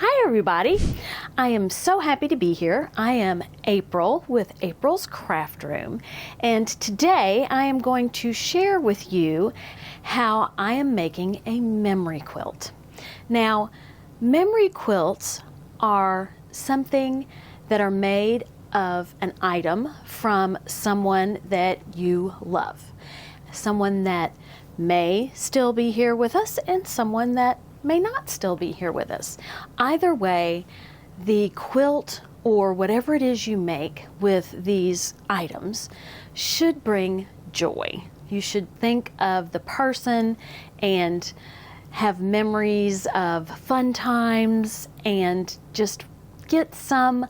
Hi everybody, I am so happy to be here. I am April with April's Craft Room, and today I am going to share with you how I am making a memory quilt. Now, memory quilts are something that are made of an item from someone that you love. Someone that may still be here with us and someone that may not still be here with us. Either way, the quilt or whatever it is you make with these items should bring joy. You should think of the person and have memories of fun times and just get some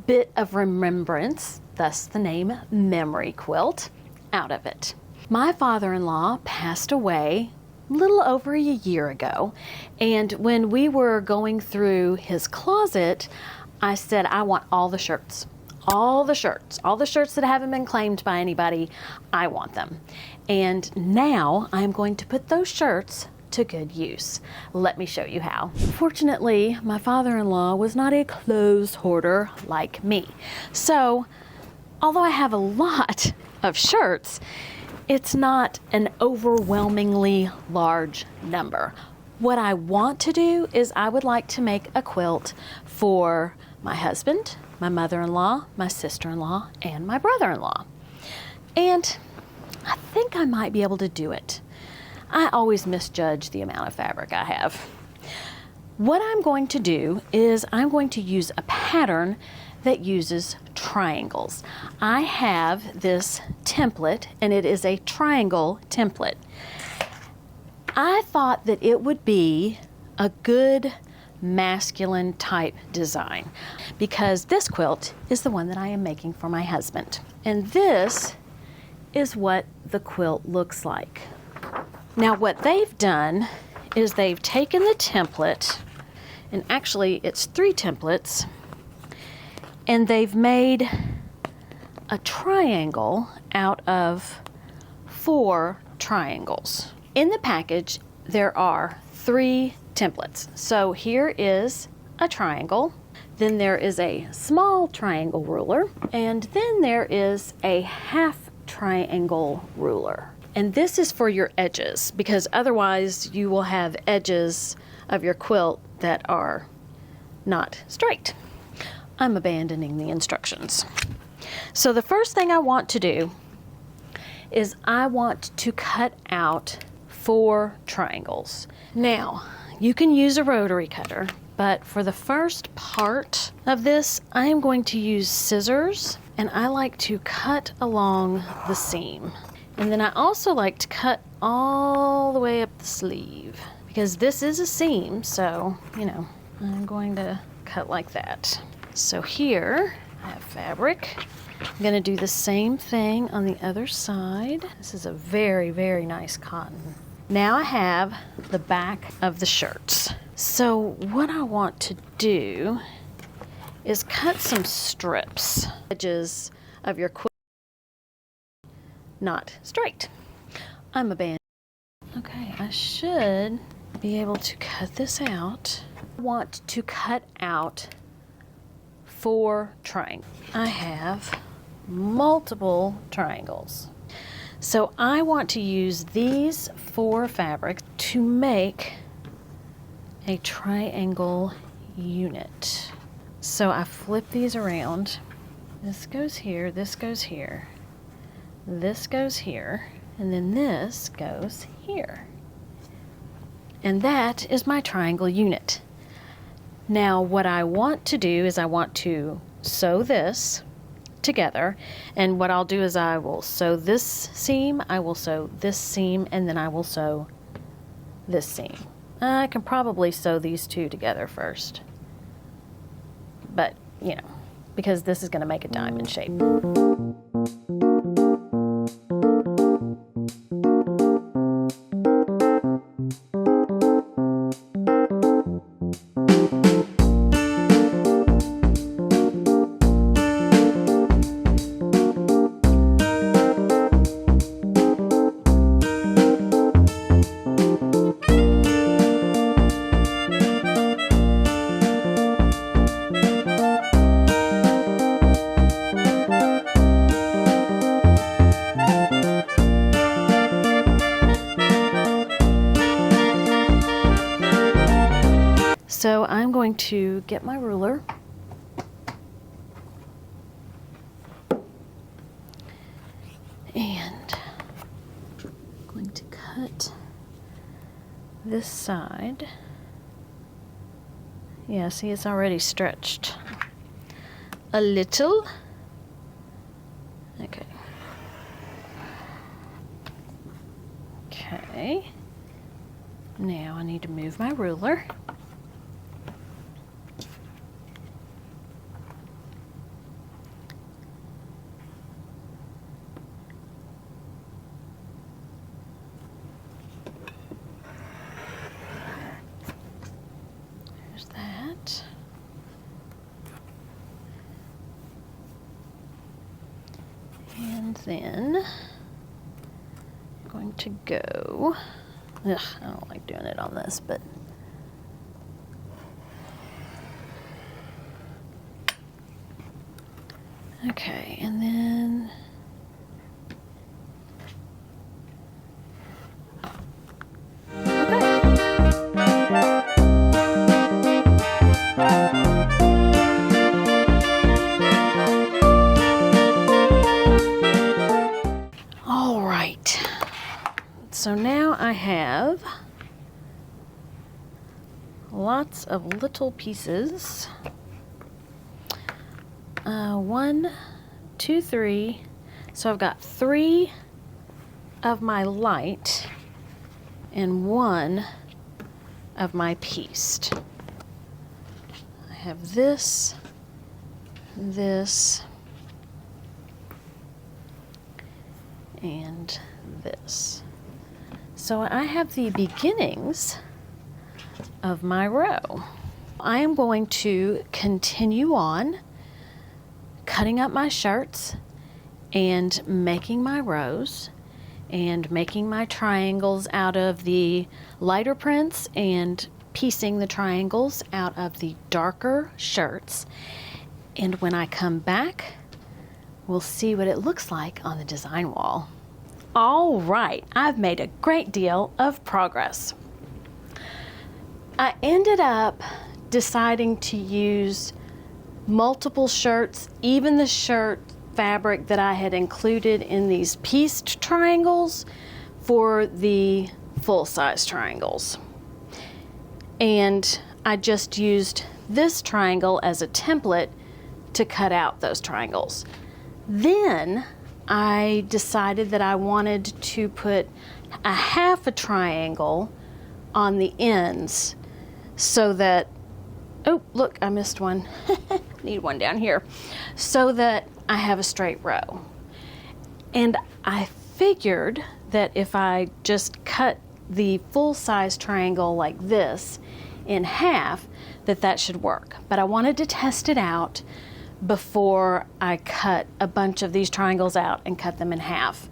bit of remembrance, thus the name memory quilt, out of it. My father-in-law passed away a little over a year ago, and when we were going through his closet, I said, I want all the shirts that haven't been claimed by anybody. I want them. And now I'm going to put those shirts to good use. Let me show you how. Fortunately, my father-in-law was not a clothes hoarder like me. So, although I have a lot of shirts, it's not an overwhelmingly large number. What I want to do is I would like to make a quilt for my husband, my mother-in-law, my sister-in-law, and my brother-in-law. And I think I might be able to do it. I always misjudge the amount of fabric I have. What I'm going to do is I'm going to use a pattern that uses triangles. I have this template, and it is a triangle template. I thought that it would be a good masculine type design because this quilt is the one that I am making for my husband. And this is what the quilt looks like. Now what they've done is they've taken the template, and actually it's 3 templates, and they've made a triangle out of 4 triangles. In the package, there are 3 templates. So here is a triangle, then there is a small triangle ruler, and then there is a half triangle ruler. And this is for your edges, because otherwise you will have edges of your quilt that are not straight. I'm abandoning the instructions. So the first thing I want to do is I want to cut out 4 triangles. Now, you can use a rotary cutter, but for the first part of this, I am going to use scissors, and I like to cut along the seam. And then I also like to cut all the way up the sleeve, because this is a seam, so, you know, I'm going to cut like that. So here I have fabric. I'm going to do the same thing on the other side. This is a very, very nice cotton. Now I have the back of the shirts. So what I want to do is cut some strips. Edges of your quilt not straight. I'm abandoning. Okay, I should be able to cut this out. I want to cut out 4 triangles. I have multiple triangles. So I want to use these 4 fabrics to make a triangle unit. So I flip these around. This goes here, this goes here, this goes here, and then this goes here. And that is my triangle unit. Now what I want to do is I want to sew this together, and what I'll do is I will sew this seam, I will sew this seam, and then I will sew this seam. I can probably sew these 2 together first, but you know, because this is going to make a diamond shape. going to get my ruler and I'm going to cut this side. Yeah, see, it's already stretched a little. Okay. Okay. Now I need to move my ruler. There's that. And then I'm going to go, ugh, I don't like doing it on this, but okay, and then all right. So now I have lots of little pieces. 1, 2, 3. So I've got 3 of my light and 1 of my pieced. I have this, this, and this. So I have the beginnings of my row. I am going to continue on cutting up my shirts and making my rows and making my triangles out of the lighter prints and piecing the triangles out of the darker shirts. And when I come back, we'll see what it looks like on the design wall. All right, I've made a great deal of progress. I ended up deciding to use multiple shirts, even the shirt fabric that I had included in these pieced triangles for the full-size triangles. And I just used this triangle as a template to cut out those triangles. Then I decided that I wanted to put a half a triangle on the ends so that, oh, look, I missed one. Need one down here. So that I have a straight row. And I figured that if I just cut the full-size triangle like this in half, that should work. But I wanted to test it out before I cut a bunch of these triangles out and cut them in half.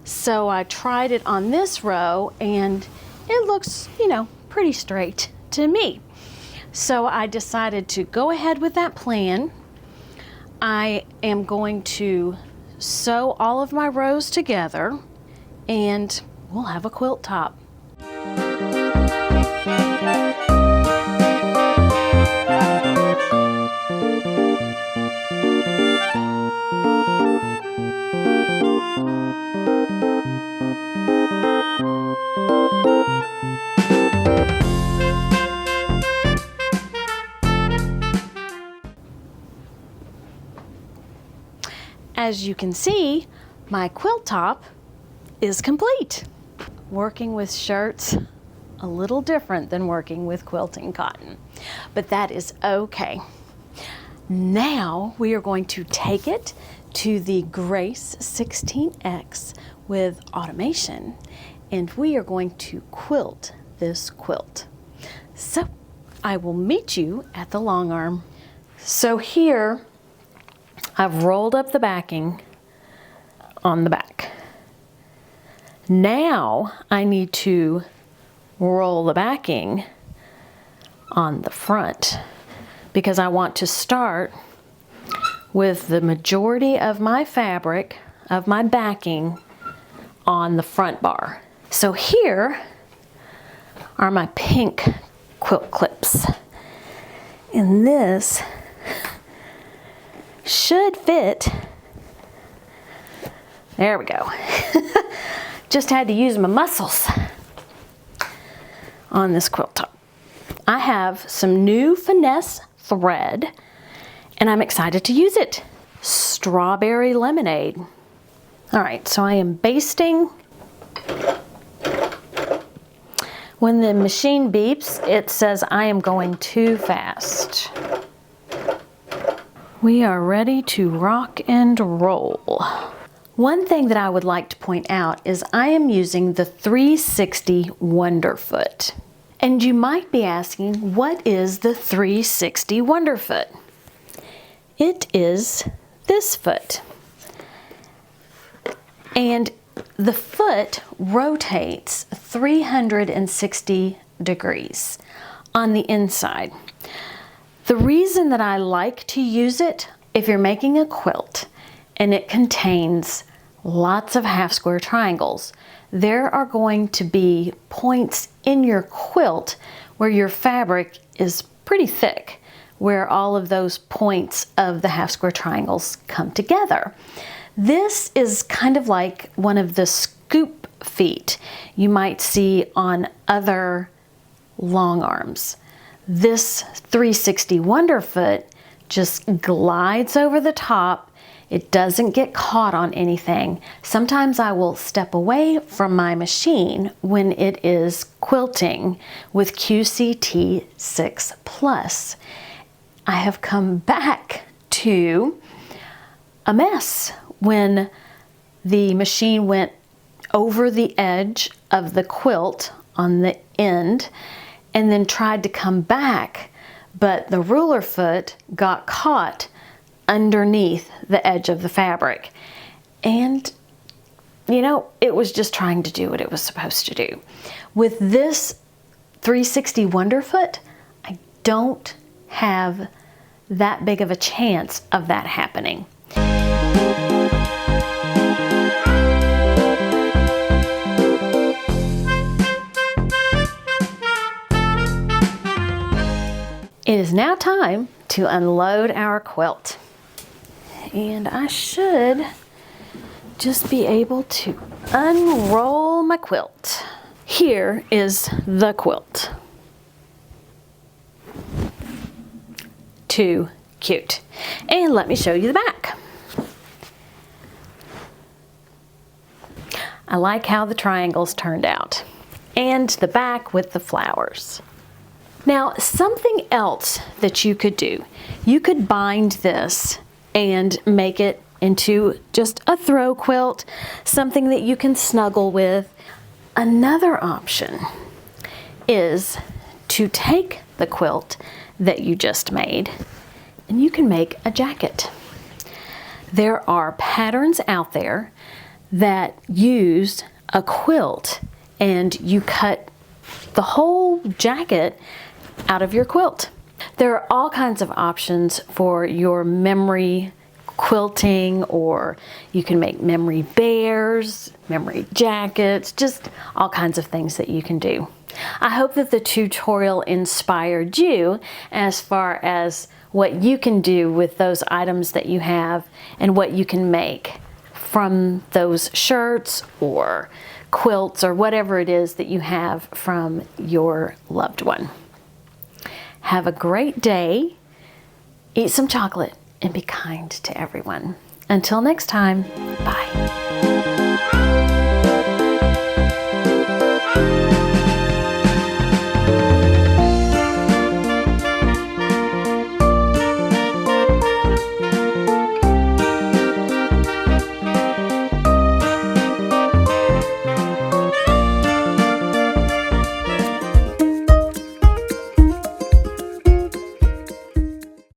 So I tried it on this row and it looks, you know, pretty straight to me. So I decided to go ahead with that plan. I am going to sew all of my rows together and we'll have a quilt top. As you can see, my quilt top is complete. Working with shirts, a little different than working with quilting cotton, but that is okay. Now we are going to take it to the Grace 16X with automation, and we are going to quilt this quilt. So I will meet you at the long arm. So here I've rolled up the backing on the back. Now I need to roll the backing on the front because I want to start with the majority of my fabric, of my backing, on the front bar. So here are my pink quilt clips. And this should fit. There we go. Just had to use my muscles on this quilt top. I have some new finesse thread and I'm excited to use it. Strawberry lemonade. All right, so I am basting. When the machine beeps, it says I am going too fast. We are ready to rock and roll. One thing that I would like to point out is I am using the 360 wonderfoot. And you might be asking, what is the 360 wonderfoot? It is this foot. And the foot rotates 360 degrees on the inside. The reason that I like to use it, if you're making a quilt and it contains lots of half square triangles, there are going to be points in your quilt where your fabric is pretty thick, where all of those points of the half square triangles come together. This is kind of like one of the scoop feet you might see on other long arms. This 360 wonderfoot just glides over the top. It doesn't get caught on anything. Sometimes I will step away from my machine when it is quilting with QCT 6 Plus. I have come back to a mess when the machine went over the edge of the quilt on the end and then tried to come back, but the ruler foot got caught underneath the edge of the fabric. And you know, it was just trying to do what it was supposed to do. With this 360 wonderfoot, I don't have that big of a chance of that happening. It is now time to unload our quilt. And I should just be able to unroll my quilt. Here is the quilt. Too cute. And let me show you the back. I like how the triangles turned out. And the back with the flowers. Now, something else that you could do, you could bind this and make it into just a throw quilt, something that you can snuggle with. Another option is to take the quilt that you just made and you can make a jacket. There are patterns out there that use a quilt and you cut the whole jacket out of your quilt. There are all kinds of options for your memory quilting, or you can make memory bears, memory jackets, just all kinds of things that you can do. I hope that the tutorial inspired you as far as what you can do with those items that you have and what you can make from those shirts or quilts or whatever it is that you have from your loved one. Have a great day, eat some chocolate, and be kind to everyone. Until next time, bye.